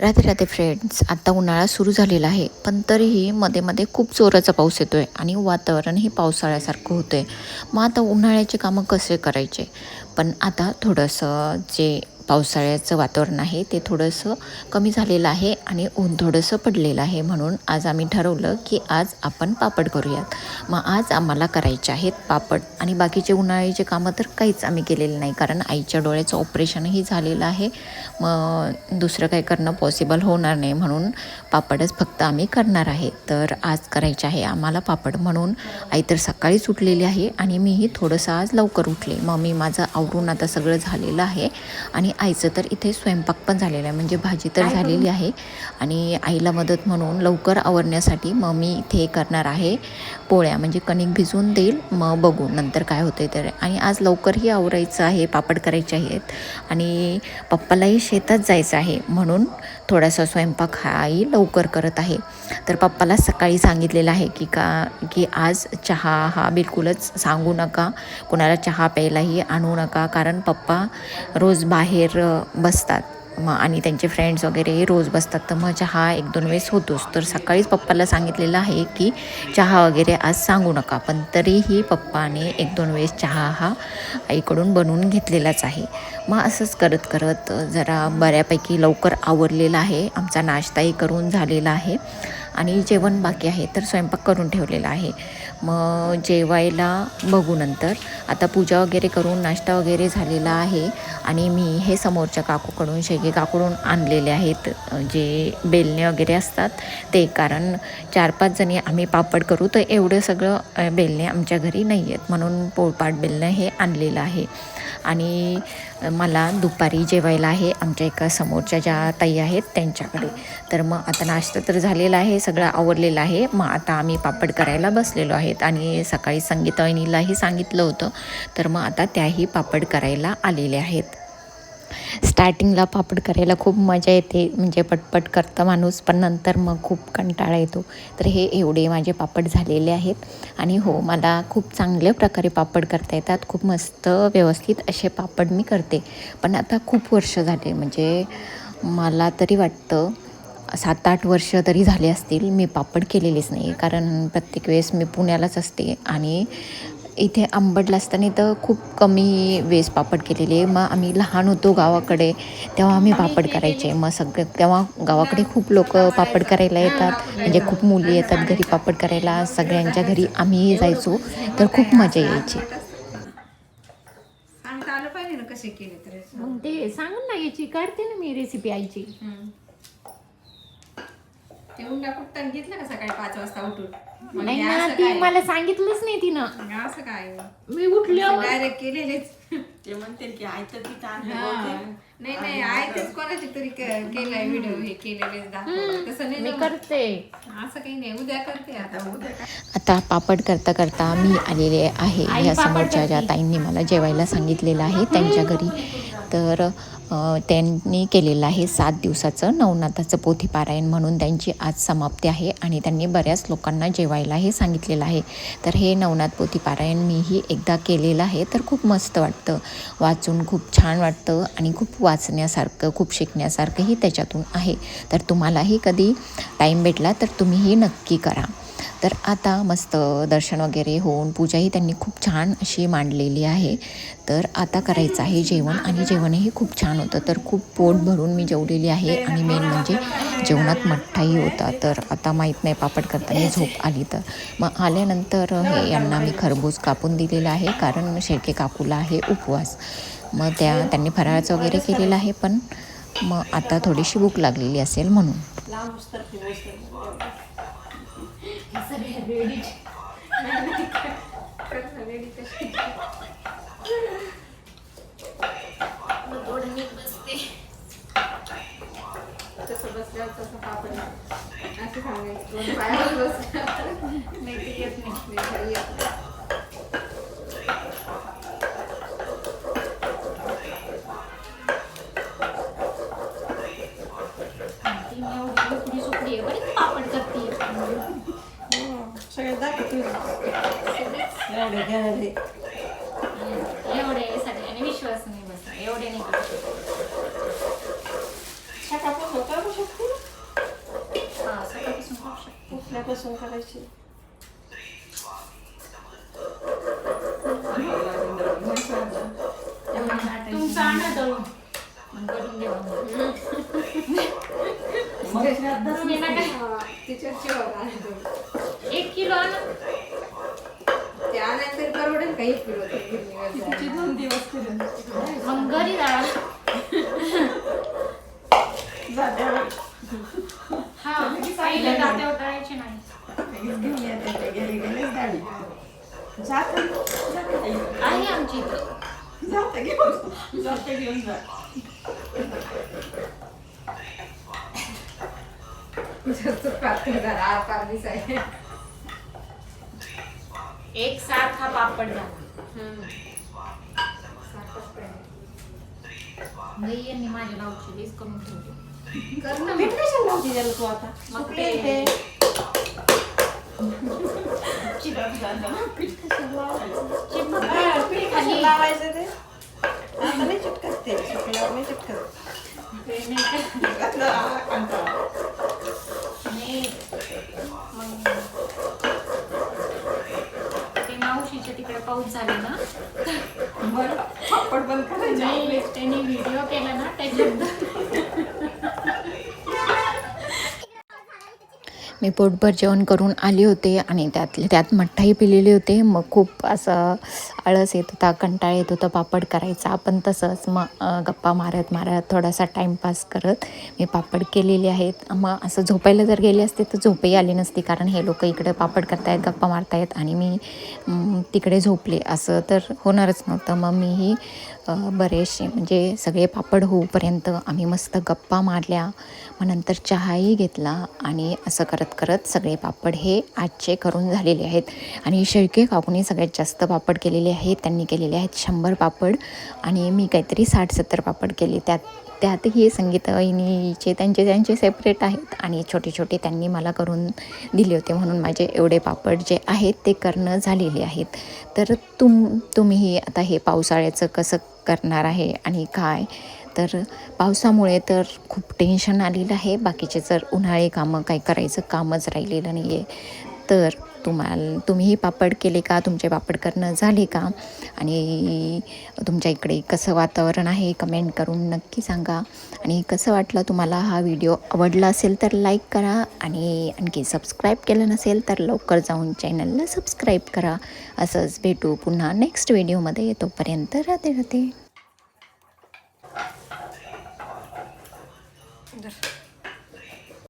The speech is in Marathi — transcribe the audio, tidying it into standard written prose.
राधे राधे फ्रेंड्स. आता उन्हाळा सुरू झालेला आहे, पण तरीही मध्ये मध्ये खूप जोराचा पाऊस येतो आहे आणि वातावरणही पावसाळ्यासारखं होतं आहे. मग आता उन्हाळ्याचे कामं कसे करायचे? पण आता थोडंसं जे पावसाळ्याचं वातावरण आहे ते थोडंसं कमी झालेलं आहे आणि ऊन थोडंसं पडलेलं आहे. म्हणून आज आम्ही ठरवलं की आज आपण पापड करूयात. मग आज आम्हाला करायचे आहेत पापड आणि बाकीचे उन्हाळ्याचे कामं तर काहीच आम्ही केलेलं नाही, कारण आईच्या डोळ्याचं ऑपरेशनही झालेलं आहे. मग दुसरं काही करणं पॉसिबल होणार नाही, म्हणून पापडच फक्त आम्ही करणार आहे. तर आज करायचे आहे आम्हाला पापड. म्हणून आई तर सकाळीच उठलेली आहे आणि मीही थोडंसं आज लवकर उठले. मग मी माझं आवरून आता सगळं झालेलं आहे आणि आईचं तर इथे स्वयंपाक पण झालेला आहे, म्हणजे भाजी तर झालेली आहे. आणि आईला मदत म्हणून लवकर आवरण्यासाठी मग मी इथे करणार आहे पोळ्या, म्हणजे कणिक भिजवून देईल, मग बघू नंतर काय होते तर. आणि आज लवकरही आवरायचं आहे, पापड करायचे आहेत आणि पप्पालाही शेतात जायचं आहे, म्हणून थोडासा स्वयंपाक हा आई लवकर करत आहे. तर पप्पाला सकाळी सांगितलेलं आहे की आज चहा हा बिलकुलच सांगू नका, कोणाला चहा प्यायलाही आणू नका, कारण पप्पा रोज बाहेर बसतात मग आणि त्यांचे फ्रेंड्स वगैरे रोज बसतात, तर मग चहा 1-2 वेळेस होतोच. तर सकाळीच पप्पाला सांगितलेलं आहे की चहा वगैरे आज सांगू नका, पण तरीही पप्पाने 1-2 वेळेस चहा हा आईकडून बनवून घेतलेलाच आहे. मग असंच करत करत जरा बऱ्यापैकी लवकर आवरलेलं आहे. आमचा नाश्ताही करून झालेला आहे आणि जेवण बाकी आहे, तर स्वयंपाक करून ठेवलेला आहे. मग जेवायला बघू नंतर. आता पूजा वगैरे करून नाश्ता वगैरे झालेला आहे आणि मी हे समोरच्या काकूकडून, शेगे काकूकडून आणलेले आहेत जे बेलणे वगैरे असतात ते, कारण 4-5 जणी आम्ही पापड करू, तर एवढं सगळं बेलणे आमच्या घरी नाही आहेत, म्हणून पोळपाट बेलणं हे आणलेलं आहे. आणि मला दुपारी जेवायला आहे आमच्या एका समोरच्या ज्या ताई आहेत त्यांच्याकडे. तर मग आता नाश्ता तर झालेला आहे, सगळं आवरलेलं आहे. मग आता आम्ही पापड करायला बसलेलो आहेत आणि सकाळी संगीता वहिनीलाही सांगितलं होतं, तर मग आता त्याही पापड करायला आलेल्या आहेत. स्टार्टिंगला पापड करायला खूप मजा येते, म्हणजे पटपट करतं माणूस, पण नंतर मग खूप कंटाळा येतो. तर हे एवढे माझे पापड झालेले आहेत आणि हो, मला खूप चांगल्या प्रकारे पापड करता येतात. खूप मस्त व्यवस्थित असे पापड मी करते. पण आता खूप वर्ष झाले, म्हणजे मला तरी वाटतं 7-8 वर्ष तरी झाले असतील मी पापड केलेलेच नाही, कारण प्रत्येक वेळेस मी पुण्यालाच असते आणि इथे अंबडला असताना तर खूप कमी वेळेस पापड केलेले. मग आम्ही लहान होतो गावाकडे, तेव्हा आम्ही पापड करायचे. मग तेव्हा गावाकडे खूप लोक पापड करायला येतात, म्हणजे खूप मुली येतात घरी पापड करायला. सगळ्यांच्या घरी आम्हीही जायचो, तर खूप मजा यायची. मग ते सांगून ना, याची काढते ना मी रेसिपी आईची. ते उंडा कुठता घेतला का सकाळी 5 वाजता उठून? नाही ना, ती मला सांगितलंच नाही तिनं. असं काय मी उठल्यावर डायरेक्ट केलेलेच. ते म्हणते की आयतं तिथं नाही नाही, आयतेच कोणाची तरी केलाय व्हिडिओ, हे केलेलेच दाखव. तसं नाही मी जमत. करते. असं काही नाही, उद्या करते आता. उद्या आता पापड करता करता मी आलेले आहे ह्या समोरच्या ज्या ताईंनी मला जेवायला सांगितलेलं आहे त्यांच्या घरी. तर त्यांनी केलेलं आहे 7 दिवसाचं नवनाथाचं पोथीपारायण, म्हणून त्यांची आज समाप्ती आहे आणि त्यांनी बऱ्याच लोकांना जेवायलाही सांगितलेलं आहे. तर हे नवनाथ पोथीपारायण मीही एकदा केलेलं आहे, तर खूप मस्त वाटतं, वाचून खूप छान वाटतं आणि खूप वाचण्यासारखं, खूप शिकण्यासारखंही त्याच्यातून आहे. तर तुम्हालाही कधी टाईम भेटला तर तुम्हीही नक्की करा. तर आता मस्त दर्शन वगैरे होऊन पूजाही त्यांनी खूप छान अशी मांडलेली आहे. तर आता करायचं आहे जेवण आणि जेवणही खूप छान होतं. तर खूप पोट भरून मी जेवलेली आहे आणि मेन म्हणजे जेवणात मठ्ठाही होता. तर आता माहीत नाही पापड करताना झोप आली तर. मग आल्यानंतर हे यांना मी खरबूज कापून दिलेलं आहे, कारण शेळके काकूला आहे उपवास. मग त्यांनी फराळाचं वगैरे केलेलं आहे, पण मग आता थोडीशी भूक लागलेली असेल म्हणून. तसं बसल्यावर तसं पापड असं सांगायचं. बाहेर बसल्यावर नाही ते येत नाही, घरी येत नाही. पापड करते. सगळ्यात दाखवतो एवढे घ्यायला. एवढे सगळ्यांनी विश्वास नाही बसला, एवढे नाही करू शकत. सकाळपासून होता कशापासून करायची? तुमचं आणा दळून मग करून देवा मग. तुम्ही ना काय टीचरची होता 1 किलो आणा. ते आणायला परवडेल काही किलो ते गिरणीवर जायला. 2 दिवस फिरून मग घरी दळा. जात्यावर हा पहिले जात्यावर दळायचे नाही. घेऊन येते ते घरी गेलेच डाळी. जाते आहे आमची इथं. जाते घेऊन जा. जास्त पातळ जरा आकार दिसाय. एक सारखा पापड झाला. नाही यांनी माझ्या नावची लिस्ट करून ठेवली. कर ना पीठ कशाला लावते त्याला तू आता? मग सुकले ते- ते. पीठ कशाला लावायचं? हा, पीठ कशाला लावायचं ते? आता नाही चिटकत ते. सुकल्यावर नाही चिटकत. घातलं, आला कंटाळा. मग ते मावशीच्या तिकडे पाऊस झाला ना, बरं, पापड बंद करायचे आपले. नाही त्यांनी व्हिडिओ केला ना त्याच्यात मी पोटभर जेवण करून आले होते आणि त्यातले त्यात मठ्ठाही पिलेले होते. मग खूप असं आळस येत होता, कंटाळा येत होता पापड करायचा. पण तसंच मग गप्पा मारत मारत थोडासा टाईमपास करत मी पापड केलेले आहेत. मग असं झोपायला जर गेले असते तर झोपही आली नसती, कारण हे लोक इकडे पापड करतायत, गप्पा मारतायत आणि मी तिकडे झोपले असं तर होणारच नव्हतं. मग मीही बरेचसे म्हणजे सगळे पापड होऊपर्यंत आम्ही मस्त गप्पा मारल्या. मग नंतर चहाही घेतला आणि असं करत करत सगळे पापड हे आजचे करून झालेले आहेत. आणि शेळके काकूनी सगळ्यात जास्त पापड केलेले आहेत. त्यांनी केलेले आहेत 100 पापड आणि मी काहीतरी 60-70 पापड केले. त्यातही संगीताईनीचे त्यांचे सेपरेट आहेत आणि छोटे छोटे त्यांनी मला करून दिले होते. म्हणून माझे एवढे पापड जे आहेत ते करणं झालेले आहेत. तर तुम्हीही आता हे पावसाळ्याचं कसं करणार आहे आणि काय, तर पावसामुळे तर खूप टेन्शन आलेलं आहे. बाकीचे जर उन्हाळी कामं काही करायचं कामच राहिलेलं नाही आहे. तर तुम्हीही पापड केले का? तुमचे पापड करणं झाले का? आणि तुमच्या इकडे कसं वातावरण आहे कमेंट करून नक्की सांगा. आणि कसं वाटलं तुम्हाला हा व्हिडिओ? आवडला असेल तर लाईक करा आणि आणखी सबस्क्राईब केलं नसेल तर लवकर जाऊन चॅनलला सबस्क्राईब करा. असंच भेटू पुन्हा नेक्स्ट व्हिडिओमध्ये. तोपर्यंत राधे राधे.